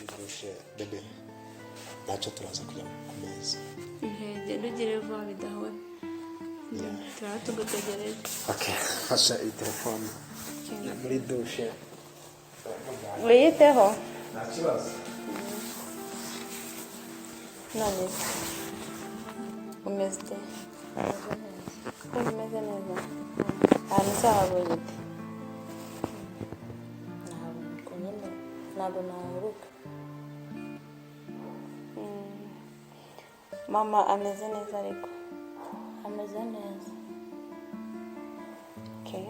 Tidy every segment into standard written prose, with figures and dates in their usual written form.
muri dushe bebe ntacyo turaza kujya ku meza genda ugire vuba bidahora turaba tugutegereje. okay fasha iyi telefone muri dushe wiyiteho nta kibazo none umeze ute? Umeze neza ahantu uzahabonye ute? ntabwo nyine ntabwo naharuka. mama ameze neza ariko ameze neza. okay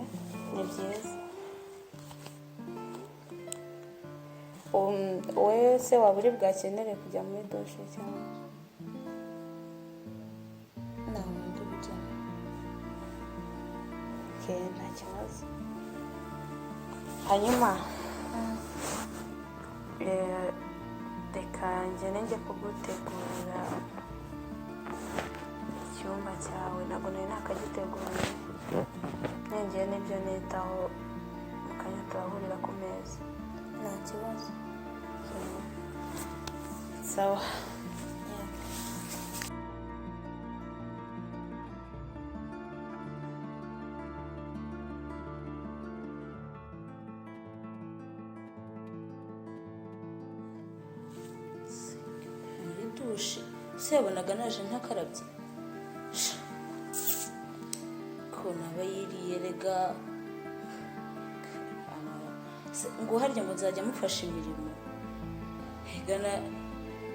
ni byiza. wowe se waba uri bwakenere kujya muri dushe cyangwa ntabwo ndi bujyamo? okay nta kibazo. hanyuma reka njye kugutegurira icyumba cyawe. ntabwo nari nakagitegura nengeye n'ibyo nitaho mu kanya turahurira ku meza. nta kibazo. sawa. muri dushe se yabonaga naje ntakarabye ko naba yiriye rega ngo harya ngo nzajya mufasha imirimo hegana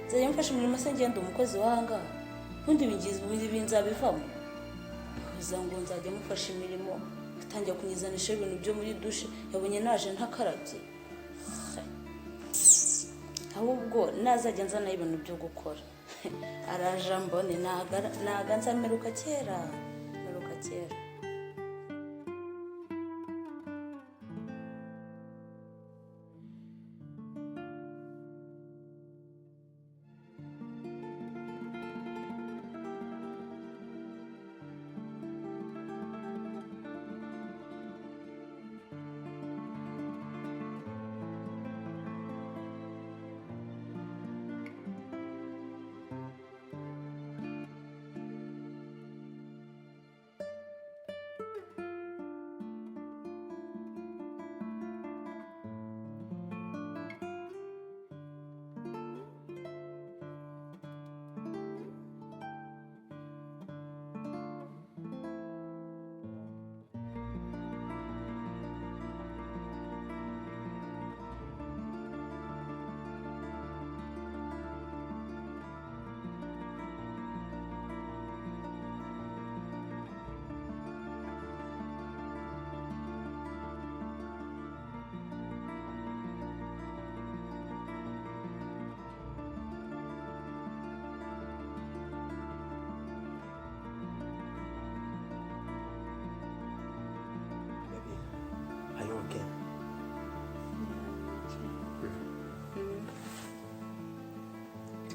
nzajya mufasha imirimo se ngenda umukozi wahanga ubundi ibi nzabivamo uza ngo nzajya mufasha imirimo atangira kunyizanisha ibintu byo muri dushe yabonye naje ntakarabye ahubwo nazajya nzana ibintu byo gukora araje mbone naga nzameruka kera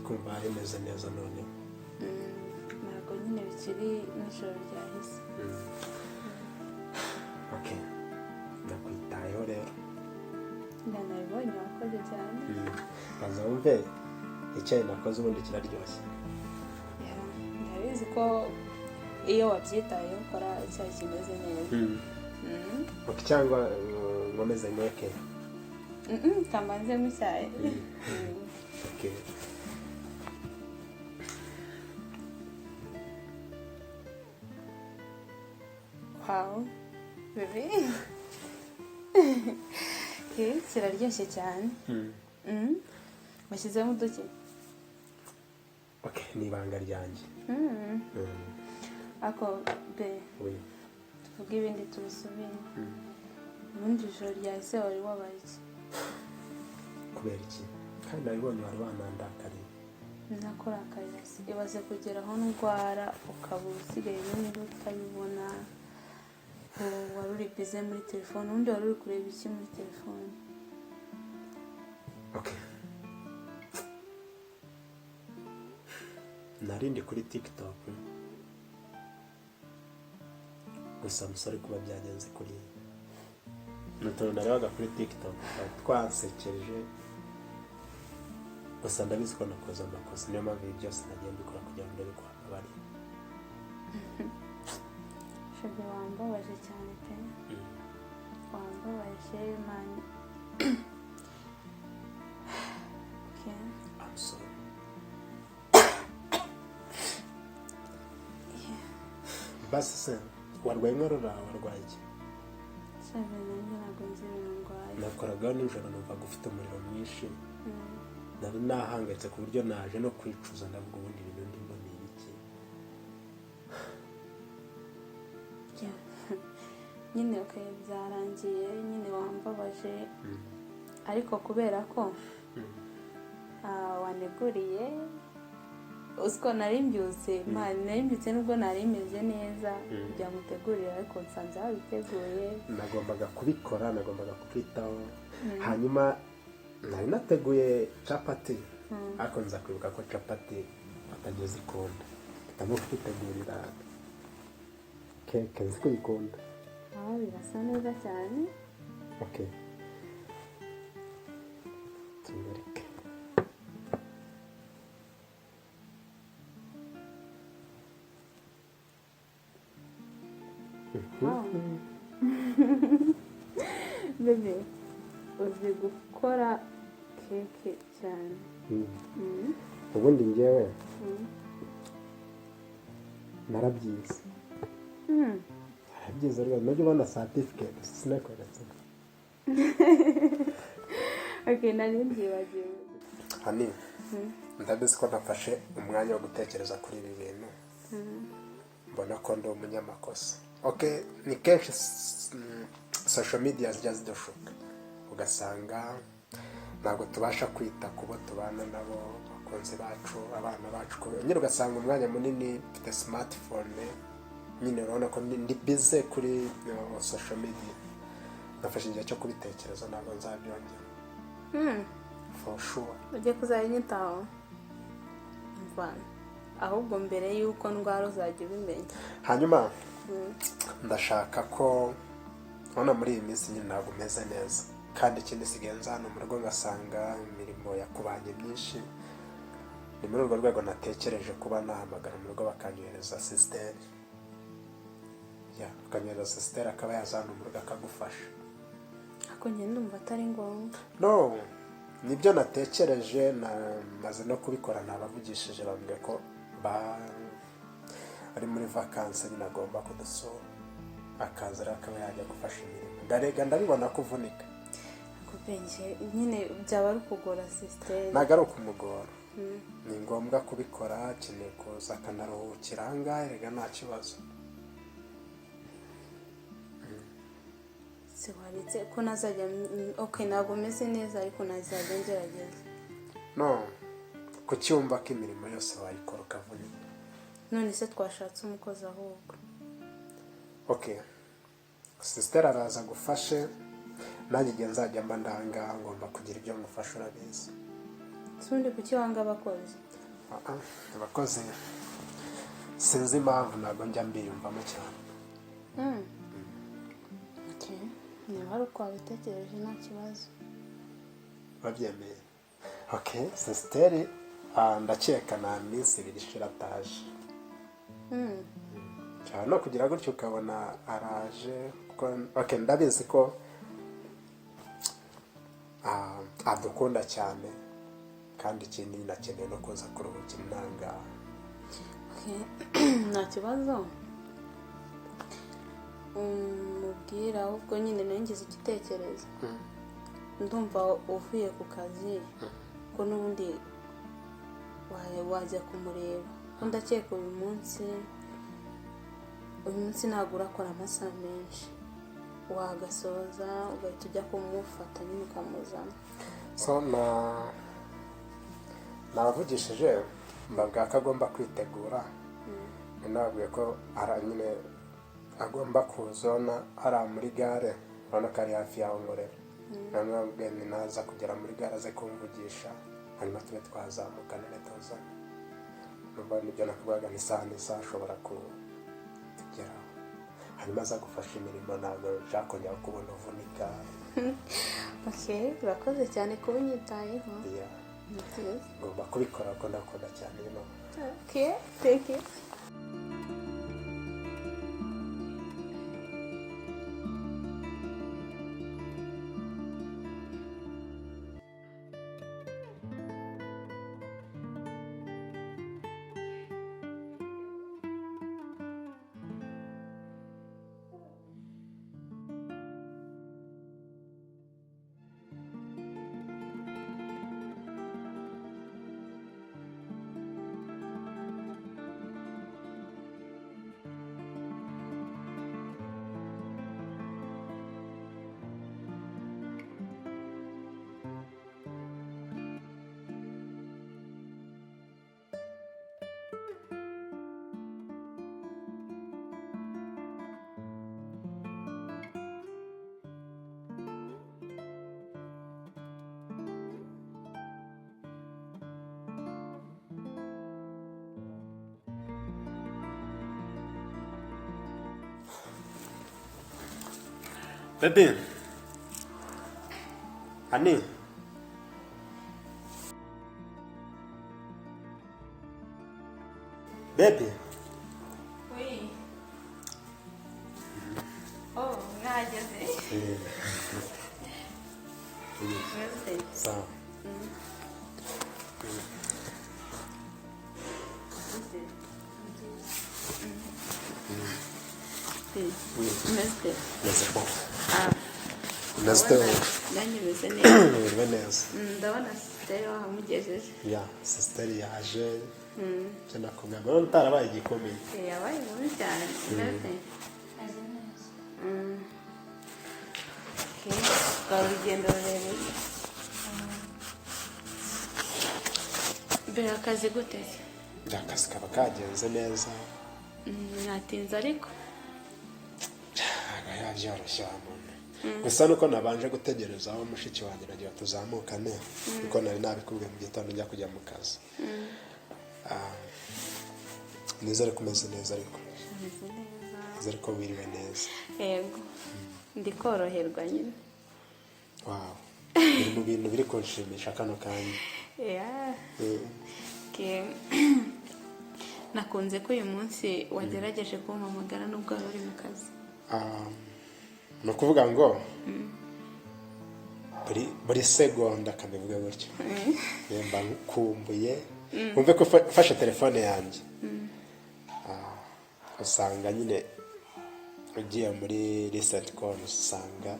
kumva bimeze neza none ntabwo nyine bikiri n'ijoro ryahise. okay ndakwitayeho rero ndanabibonye wakoze cyane. baza wumve icyayi nakoze ubundi kiraryoshye. ndabizi ko iyo wabyitayeho ukora icyayi kimeze neza. cyangwa nkomeze mweke kamanzemo icyayi. okay wow bebe kiraryoshye cyane. washyizemo uduki? okay ni ibanga ryanjye. ako be tuvuge ibindi tubisubire. ubundi ijoro ryahise wari wabaye iki? kubera iki kandi nabibonye wari wanandakariye. nakurakarira se ibaze kugera aho ndwara ukaba usigaye n'indi utabibona. wari uri bize muri telefone ubundi wari uri kureba iki muri telefone? okay narindi kuri TikTok gusa musore kuba byagenze kuri n'utuntu narebaga kuri TikTok twasekeje gusa ndabizi ko nakoze amakosa, niyo mpamvu ibi byose nagiye mbikora kugira ngo ndebe ko bari shege wambabaje cyane pe wambabaje mani. Okay. I'm sorry. Basi se warwaye inkorora warwaye iki? Shege nanjye ntabwo nzi ibintu ndwaye. Nakoragaho nijoro numvaga ufite umuriro mwinshi, nari nahangayitse ku buryo naje no kwicuza ndavuga ubundi ibintu ndimo ni ibiki. Nyine okay byarangiye nyine wambabaje ariko kubera ko waneguriye uziko nari mbyutse nari mbyutse nubwo nari meze neza kugira ngo utegurire ariko nsanze wabiteguye. Nagombaga kubikora, nagombaga kukwitaho. Hanyuma nari nateguye capati ariko nza kwibuka ko capati atageze ikunda, mpitamo kwitegurira keke nzi ko uyikunda. Birasa neza cyane. Okay, tumurike. Bebe uzi gukora keke cyane. Ubundi njyewe narabyize. Narabyize rwose, najya ubona certificate sinakoretse. Okay, nari mbyibagiwe. Hani ndabizi ko nafashe umwanya wo gutekereza kuri ibi bintu, mbona ko ndi umunyamakosa. Okay, ni kenshi social media zijya zidushuka ugasanga ntabwo tubasha kwita ku bo tubana nabo, bakunzi bacu, abana bacu. Nyine ugasanga umwanya munini mfite smartphone, nyine urabona ko ndi busy kuri social media. Nafashe igihe cyo kubitekereza, ntabwo nzabyongera. For sure. Ujye kuzayinyitaho mvana ahubwo mbere yuko ndwara uzajya ubimenya. Hanyuma ndashaka ko none muri iyi minsi nyine ntabwo umeze neza, kandi ikindi sigaye nza hano mu rugo ngasanga imirimo yakubanye myinshi. Ni muri urwo rwego natekereje kuba nahamagara mu rugo bakanyohereza sister. Bakanyohereza sister akaba yaza hano mu rugo akagufasha. Ako njye ndumva atari ngombwa. No, nibyo natekereje, maze no kubikora nabavugishije bambwiye ko ari muri vacances nyine agomba kudusura, akaza akaba yajya gufasha imirimo. Ndarega ndabibona kuvunika. Kubenge nyine byaba ari ukugora sister. Ntabwo ari ukumugora, ni ngombwa kubikora, akeneye kuza akanaruhukira ahangaha, erega nta kibazo. Siwaretse ko nazajya okay ntabwo meze neza ariko nazajya ngerageza. No, ku cyumba k'imirimo yose wayikora ukavunika. None se twashatse umukozi ahubwo. Okay, sister araza gufashe, nanjye igihe nzajya mba ndanga ngomba kugira ibyo ngufasha urabizi. Sundi kuki wanga abakozi? Abakozi sinzi impamvu ntabwo njya mbiyumvamo cyane. Okay, niba hari uko wabitekereje nta kibazo. Babyemeye. Okay, sister ndakeka nta minsi ibiri ishira ataje. Cyane no kugira gutyo ukabona araje. Okay, ndabizi ko adukunda cyane, kandi ikindi nakeneye no kuza kuruhukira intanga. Nta kibazo. Mubwira ahubwo nyine nangize igitekerezo. Ndumva uvuye ku kazi ko n'ubundi wajya kumureba. Ndakeka uyu munsi ntabwo urakora amasaha menshi, wagasoza ugahita ujya kumufata nyine ukamuzana. So nabavugishije mbabwira ko agomba kwitegura. Nababwiye ko nyine agomba kuzona hariya muri gare, urabona ko ari hafi yaho nkorera. Namwe ni naza kugera muri gare aze kumvugisha, hanyuma tube twazamuka none tuzana. Numva nibyo nakubwaga ni isaha ashobora kugeraho, hanyuma aza gufasha imirimo. Ntabwo nshaka kongera kubona uvunika. Okay, urakoze cyane kuba unyitayeho. ngomba kubikora kuko ndakunda cyane no. Okay, thank you. Baby. Honey. Baby. Oui. Oh, ngageze. Birthday. Sawa. Birthday. Meze bon. Ndabona Meze nanjye meze neza. Meze neza. Ndabona sitari wahamugejeje. Ya, sister yaje. Cyane kumenya ngo utarabaye igikomeye. Yabaye mubi cyane. Birthday. Bwa urugendo rurerure. Mbere akazi gute? Akazi kaba kagenze neza. Natinze ariko. Byoroshye muntu. Gusa nuko nabanje gutegereza aho mushiki wanjye nagira tuzamukane. Kuko nari nabikubwiye mu gitondo njya kujya mu kazi. Nizere kumeze neza ariko. Nizere ko wiriwe neza. Yego. Ndi koroherwa nyine. Wow. Biri mu bintu biri kunshimisha kano kanya. Yeah. Nakunze ko uyu munsi wagerageje kumpamagara nubwo wari uri mu kazi. Ni ukuvuga ngo buri segonda akabivuga gutyo. Mba nkumbuye. Wumve ko ufashe telefone yanjye. Usanga nyine ugiye muri recent calls usanga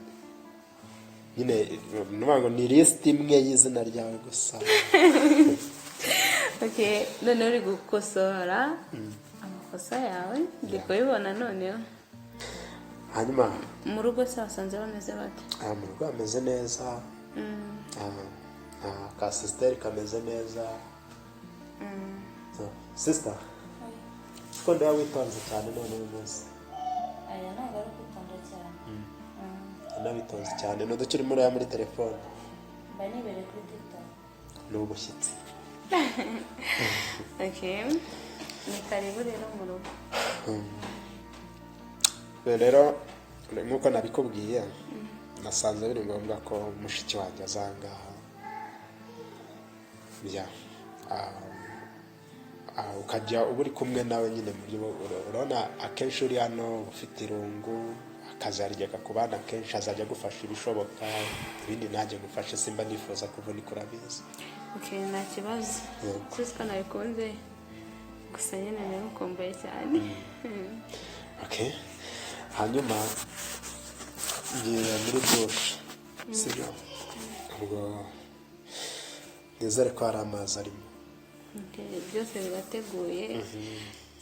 nyine nuvuga ngo ni list imwe y'izina ryawe gusa. Okay, none uri gukosora amakosa yawe ndi kubibona noneho. Hanyuma mu rugo se wasanze bameze bate? Mu rugo ameze neza. Ka sister kameze neza. Sister, siko ndawe witonze cyane none uyu munsi. aya ntabwo ari kwitonda cyane. Nabitonze cyane no dukiri muri telefone. mba nibereye kuri TikTok. Ni ubushyitsi. Okay. Ni karibu rero mu rugo. Rero nkuko nabikubwiye nasanze biri ngombwa ko mushiki wanjye azangaha. Ya. Ukajya uba uri kumwe nawe nyine mu buryo urabona akenshi uri hano ufite irungu akazarigeka ku bana kenshi azajya gufasha ibishoboka ibindi najye gufasha simba nifuza kuvunika urabizi. Okay, nta kibazo. Kuko nabikunze gusa nyine namukumbuye cyane. Okay. Hanyuma ngiye muri douche. Sibyo. Ubwo nizere ko hari amazi arimo. Okay, byose birateguye.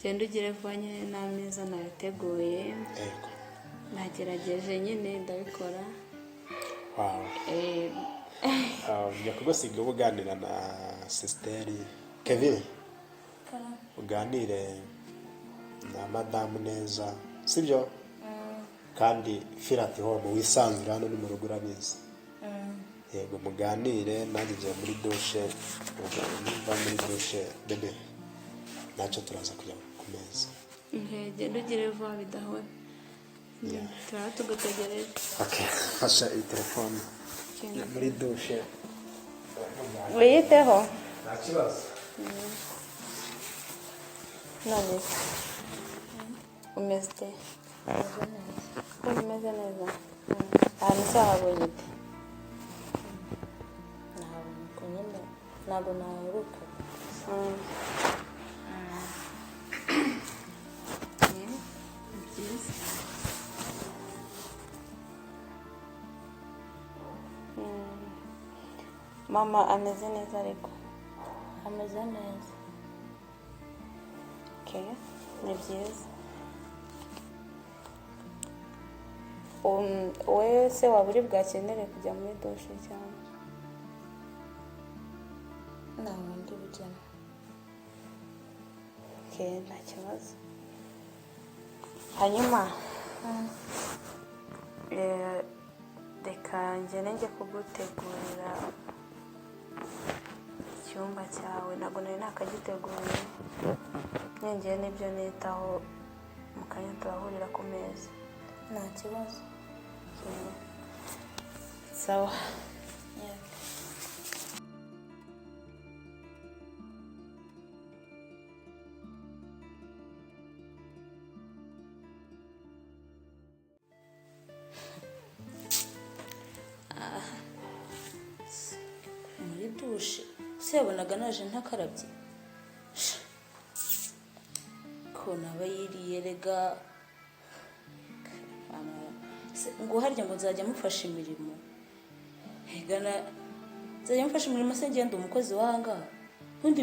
Genda ugire vuba nyine n'ameza nayateguye. Yego. Nagerageje nyine ndabikora. Wow. Njya kugusiga uganira na sister Kevin. Uganire na madamu neza. Sibyo? Kandi firati home wisanzura hano ni mu rugo urabizi. Yego muganire nanjye ngiye muri douche. Mva muri douche bebe. Nacyo turaza kujya ku meza. Genda ugire vuba bidahora. Turaba tugutegereje. Okay, fasha iyi telefone muri douche. wiyiteho nta kibazo. none se umeze ute umeze neza ahantu se wahabonye ute ntabwo nyine ntabwo naheruka mama ameze neza ariko ameze neza okay ni byiza wowe se waba uri bwakenere kujya muri dushe cyane ntabwo ndi bujyamo okay nta kibazo hanyuma reka njye kugutegurira icyumba cyawe ntabwo nari nakagiteguriye nyongeye n'ibyo nitaho mu kanya turahurira ku meza nta kibazo sawa muri dushe se yabonaga naje ntakarabye ko naba yiriye rega ngo harya ngo nzajya mufasha imirimo nzajya mufasha imirimo se ngenda umukozi w'ahangaha ubundi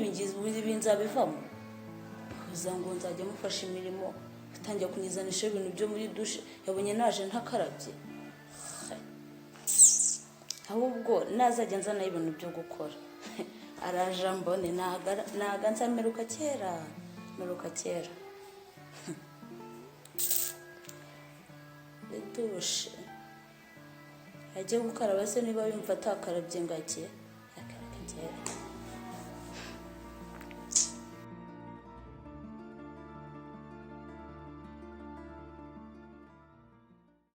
ibi nzabivamo kuza ngo nzajya mufasha imirimo atangira kunyizanisha ibintu byo muri dushe yabonye naje ntakarabye ahubwo nazajya nzana ibintu byo gukora araje mbone naga nzameruka kera dushe ajye gukaraba se niba yumva atakarabye ngo ajye